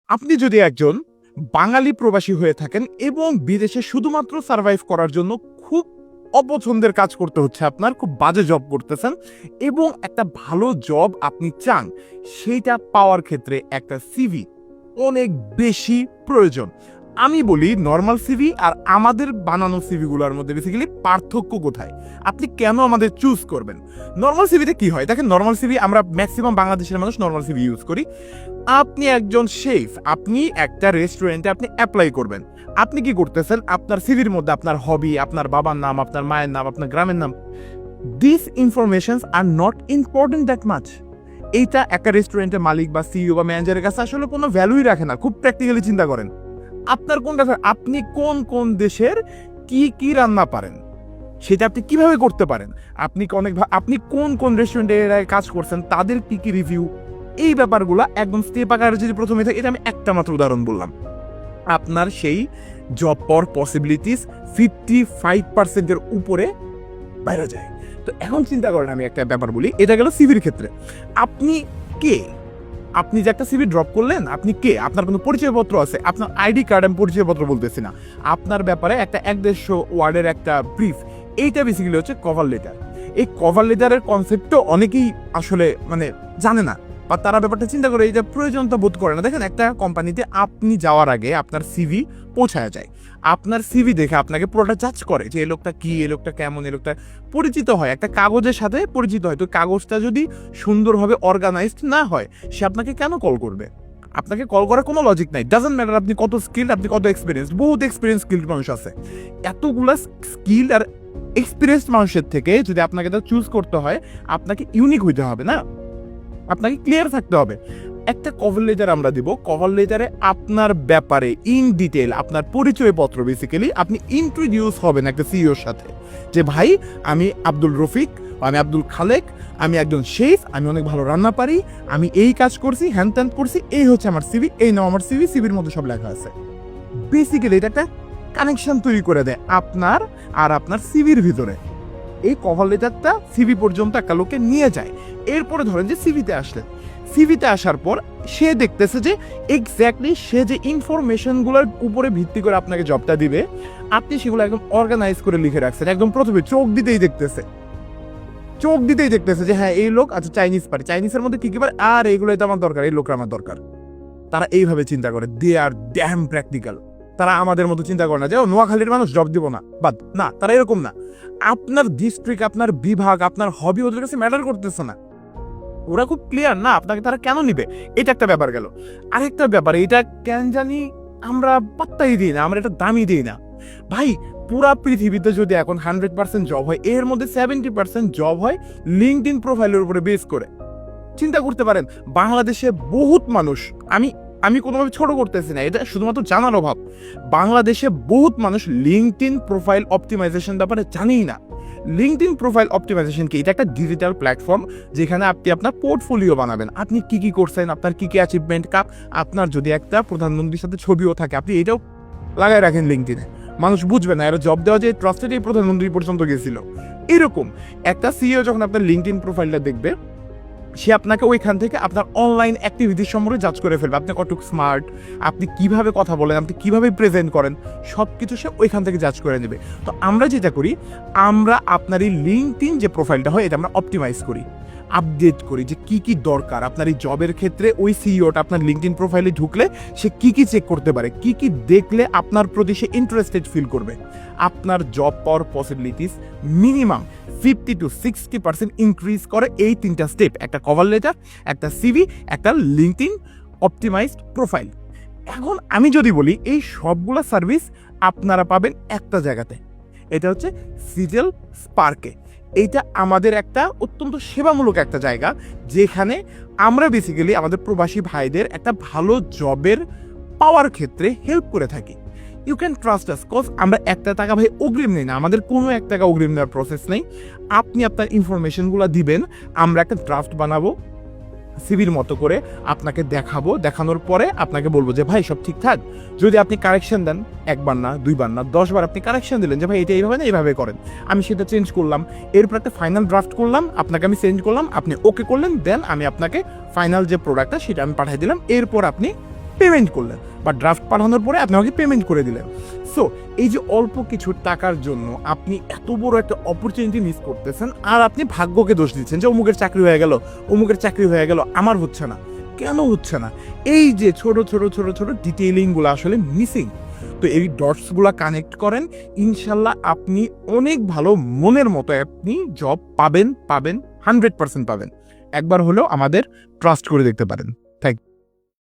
আপনি যদি একজন বাঙালি প্রবাসী হয়ে থাকেন এবং বিদেশে শুধুমাত্র সার্ভাইভ করার জন্য খুব অপছন্দের কাজ করতে হচ্ছে, আপনার খুব বাজে জব করতেছেন এবং একটা ভালো জব আপনি চান, সেইটা পাওয়ার ক্ষেত্রে একটা সিভি অনেক বেশি প্রয়োজন। আমি বলি নর্মাল সিভি আর আমাদের বানানো সিভিগুলোর মধ্যে বেসিক্যালি পার্থক্য কোথায়, আপনি কেন আমাদের চুজ করবেন। নর্মাল সিভিতে কি হয় দেখেন, নর্মাল সিভি আমরা ম্যাক্সিমাম বাংলাদেশের মানুষ নর্মাল সিভি ইউজ করি। আপনি একজন শেফ, আপনি একটা রেস্টুরেন্টে আপনি অ্যাপ্লাই করবেন, আপনি কি করতেছেন আপনার সিভির মধ্যে আপনার হবি, আপনার বাবার নাম, আপনার মায়ের নাম, আপনার গ্রামের নাম, this informations are not important that much. এইটা একটা রেস্টুরেন্টের মালিক বা সিইও বা ম্যানেজারের কাছে আসলে কোনো ভ্যালুই রাখে না। খুব প্র্যাকটিক্যালি চিন্তা করেন, আপনার কোনটা, আপনি কোন কোন দেশের কি কি রান্না পারেন, সেটা আপনি কিভাবে করতে পারেন, আপনি কোন কোন রেস্টুরেন্টে কাজ করছেন, তাদের কি কি রিভিউ, এই ব্যাপারগুলো একদম স্টেপ আকারে যদি প্রথমে থাকে, এটা আমি একটা মাত্র উদাহরণ বললাম, আপনার সেই জব পাওয়ার পসিবিলিটিস 55%-এর উপরে বাইরে যায়। তো এখন চিন্তা করেন, আমি একটা ব্যাপার বলি, এটা গেল সিভির ক্ষেত্রে। আপনি কে, আপনি যে একটা সিভি ড্রপ করলেন, আপনি কে, আপনার কোনো পরিচয়পত্র আছে, আপনার আইডি কার্ড, আমি পরিচয়পত্র বলতেছি না, আপনার ব্যাপারে একটা 150 ওয়ার্ডের একটা ব্রিফ, এইটা বেসিক্যালি হচ্ছে কভার লেটার। এই কভার লেটারের কনসেপ্টও অনেকেই আসলে জানে না, বা তারা ব্যাপারটা চিন্তা করে এটা প্রয়োজনতা বোধ করে না। দেখেন, একটা কোম্পানিতে আপনি যাওয়ার আগে আপনার সিভি পৌঁছায় যায়, আপনার সিভি দেখে আপনাকে পুরোটা জাজ করে যে এই লোকটা কি, এই লোকটা কেমন, এই লোকটা পরিচিত হয়, একটা কাগজের সাথে পরিচিত হয়। তো কাগজটা যদি সুন্দরভাবে অর্গানাইজড না হয়, সে আপনাকে কেন কল করবে? আপনাকে কল করার কোনো লজিক নাই। ডাজন্ট ম্যাটার আপনি কত স্কিল, আপনি কত এক্সপিরিয়েন্স, বহুত এক্সপিরিয়েন্স স্কিল্ড মানুষ আছে। এতগুলা স্কিল আর এক্সপিরিয়েন্সড মানুষের থেকে যদি আপনাকে এটা চুজ করতে হয়, আপনাকে ইউনিক হইতে হবে না, আপনাকে ক্লিয়ার থাকতে হবে। একটা কভার লেটার আমরা দিব, কভার লেটারে আপনার ব্যাপারে ইন ডিটেল আপনার পরিচয়পত্র, বেসিক্যালি আপনি ইন্ট্রোডিউস হবেন একটা সিইওর সাথে, যে ভাই আমি আব্দুল রফিক, আমি আব্দুল খালেক, আমি একজন শেফ, আমি অনেক ভালো রান্না পারি, আমি এই কাজ করছি, হ্যান ত্যান করছি, এই হচ্ছে আমার সিভি, এই নাও আমার সিভি, সিভির মধ্যে সব লেখা আছে। বেসিক্যালি এটা একটা কানেকশন তৈরি করে দেয় আপনার আর আপনার সিভির ভিতরে। এই কভার লেটারটা সিভি পর্যন্ত একটা লোকে নিয়ে যায়। এরপরে ধরেন যে সিভিতে আসলেন, সিভিতে আসার পর সে দেখতেছে যে এক্স্যাক্টলি সে যে ইনফরমেশনগুলোর উপরে ভিত্তি করে আপনাকে জবটা দিবে, আপনি সেগুলো একদম অর্গানাইজ করে লিখে রাখছেন। একদম প্রথমে চোখ দিতেই দেখতেছে যে হ্যাঁ এই লোক আচ্ছা চাইনিজ পারে, চাইনিজের মধ্যে কি কি পারে, আর এইগুলোই তো আমার দরকার, এই লোকটা আমার দরকার। তারা এইভাবে চিন্তা করে, দে আর ড্যাম প্র্যাকটিক্যাল। তারা আমাদের মতো চিন্তা করে না যে ও নোয়াখালীর মানুষ জব দিব না, বাদ না, তারা এরকম না। আপনার ডিস্ট্রিক্ট, আপনার বিভাগ, আপনার হবি ওদের কাছে ম্যাটার করতেছে না, ওরা খুব ক্লিয়ার না আপনাকে তারা কেন নিবে। এটা একটা ব্যাপার গেল। আরেকটা ব্যাপার, এটা কেন জানি আমরা পাত্তাই দিই না, আমরা এটা দামই দিই না। ভাই পুরা পৃথিবীতে যদি এখন 100% জব হয়, এর মধ্যে 70% জব হয় লিঙ্কডইন প্রোফাইলের উপরে বেস করে। চিন্তা করতে পারেন, বাংলাদেশে বহুত মানুষ, আমি আমি কোনোভাবে ছোট করতেছি না, এটা শুধুমাত্র জানার অভাব, বাংলাদেশে বহুত মানুষ লিঙ্কডইন প্রোফাইল অপটিমাইজেশন ব্যাপারে জানেই না। লিঙ্কডইন প্রোফাইল অপটিমাইজেশন কি? এটা একটা ডিজিটাল প্ল্যাটফর্ম যেখানে আপনি আপনার পোর্টফোলিও বানাবেন, আপনি কি কি করছেন, আপনার কি কি অ্যাচিভমেন্ট, আপনার যদি একটা প্রধানমন্ত্রীর সাথে ছবিও থাকে, আপনি এটাও লাগাই রাখেন লিঙ্কডইনে, মানুষ বুঝবে না এরা জব দেওয়া যে ট্রাস্টেড এই প্রধানমন্ত্রী পর্যন্ত গেছিল। এরকম একটা সিইও যখন আপনার লিঙ্কডইন প্রোফাইলটা দেখবে, সে আপনাকে ওইখান থেকে আপনার অনলাইন অ্যাক্টিভিটির সম্পর্কে জাজ করে ফেলবে, আপনি কতটুকু স্মার্ট, আপনি কিভাবে কথা বলেন, আপনি কিভাবে প্রেজেন্ট করেন, সব কিছু সে ওইখান থেকে জাজ করে নেবে। তো আমরা যেটা করি, আমরা আপনার এই লিঙ্কডইন যে প্রোফাইলটা হয়, এটা আমরা অপটিমাইজ করি, আপডেট করি যে কি কি দরকার আপনার এই জবের ক্ষেত্রে। ওই সিইওটা আপনার লিঙ্কডইন প্রোফাইলে ঢুকলে সে কি কি চেক করতে পারে, কি কি দেখলে আপনার প্রতি সে ইন্টারেস্টেড ফিল করবে। আপনার জব পাওয়ার পসিবিলিটিস মিনিমাম 50-60% ইনক্রিজ করে এই তিনটা স্টেপ, একটা কভার লেটার, একটা সিভি, একটা লিঙ্কডইন অপটিমাইজড প্রোফাইল। এখন আমি যদি বলি, এই সবগুলো সার্ভিস আপনারা পাবেন একটা জায়গাতে, এটা হচ্ছে সিজেল স্পার্কে। এইটা আমাদের একটা অত্যন্ত সেবামূলক একটা জায়গা, যেখানে আমরা বেসিক্যালি আমাদের প্রবাসী ভাইদের একটা ভালো জবের পাওয়ার ক্ষেত্রে হেল্প করে থাকি। You can trust us, cause আমরা একটা টাকা ভাই অগ্রিম নেই না, আমাদের কোনো এক টাকা অগ্রিম নেওয়ার প্রসেস নেই। আপনি আপনার ইনফরমেশনগুলো দিবেন, আমরা একটা ড্রাফট বানাবো সিভির মতো করে, আপনাকে দেখাবো, দেখানোর পরে আপনাকে বলবো যে ভাই সব ঠিকঠাক। যদি আপনি কারেকশন দেন, একবার না, দুইবার না, 10 বার আপনি কারেকশন দিলেন যে ভাই এটা এইভাবে না, এইভাবে করেন, আমি সেটা চেঞ্জ করলাম, এরপর একটা ফাইনাল ড্রাফট করলাম, আপনাকে আমি চেঞ্জ করলাম, আপনি ওকে করলেন, দেন আমি আপনাকে ফাইনাল যে প্রোডাক্টটা সেটা আমি পাঠিয়ে দিলাম। এরপর আপনি পেমেন্ট করলেন, বা ড্রাফট পাঠানোর পরে আপনি আমাকে পেমেন্ট করে দিলেন। সো এই যে অল্প কিছু টাকার জন্য আপনি এত বড় একটা অপরচুনিটি মিস করতেছেন, আর আপনি ভাগ্যকে দোষ দিচ্ছেন যে অমুকের চাকরি হয়ে গেল, অমুকের চাকরি হয়ে গেল, আমার হচ্ছে না। কেন হচ্ছে না? এই যে ছোট ছোট ছোট ছোট ডিটেইলিংগুলো আসলে মিসিং। তো এই ডটসগুলো কানেক্ট করেন, ইনশাল্লাহ আপনি অনেক ভালো মনের মতো আপনি জব পাবেন, 100% পাবেন। একবার হলেও আমাদের ট্রাস্ট করে দেখতে পারেন। থ্যাংক